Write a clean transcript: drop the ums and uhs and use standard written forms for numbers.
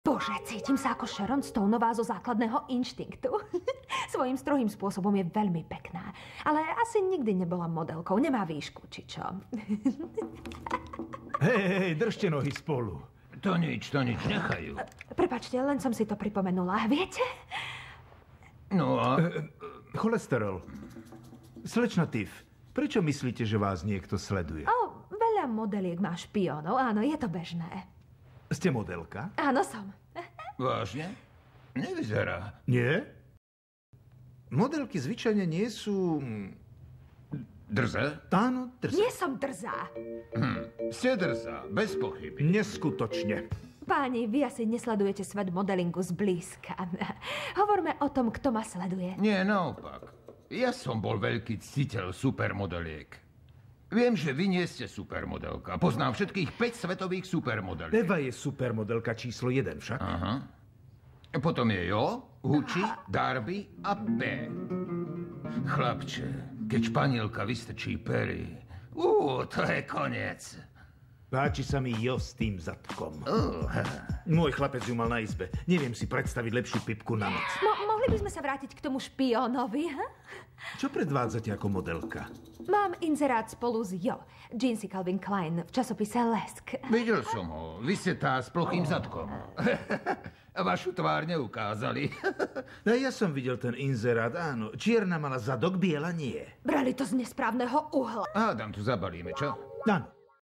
Bože, cítim sa ako Sharon Stoneová zo Základného inštinktu. Svojím strohým spôsobom je veľmi pekná. Ale asi nikdy nebola modelkou. Nemá výšku, či čo. Hej, držte nohy spolu. To nič, nechajú. Prepačte, len som si to pripomenula. Viete? No a... Cholesterol. Slečna Tiff, prečo myslíte, že vás niekto sleduje? Veľa modeliek má špiónov. Áno, je to bežné. Ste modelka? Áno, som. Vážne? Nevyzerá. Nie? Modelky zvyčajne nie sú... Drze? Áno, drzé. Nie som drzá. Ste drzá, bez pochyby. Neskutočne. Páni, vy asi nesledujete svet modelingu zblízka. Hovorme o tom, kto ma sleduje. Nie, naopak. Ja som bol veľký ctiteľ supermodeliek. Viem, že vy nie ste supermodelka. Poznám všetkých 5 svetových supermodeliek. Eva je supermodelka číslo 1 však. Aha. Potom je Jo, Huči, Darby a P. Chlapče, keď španielka vystrčí pery, to je koniec. Páči sa mi Jo s tým zadkom. Môj chlapec ju mal na izbe. Neviem si predstaviť lepšiu pipku na noc. Mohli by sme sa vrátiť k tomu špiónovi, ha? Čo predvádzate ako modelka? Mám inzerát spolu s Jo. Jeansy Calvin Klein v časopise Lesk. Videl som ho. Vy ste tá s plochým zadkom. Vašu tvár neukázali. Ja som videl ten inzerát, áno. Čierna mala zadok, biela nie. Brali to z nesprávneho uhla. Hádam, tu zabalíme, čo? Áno.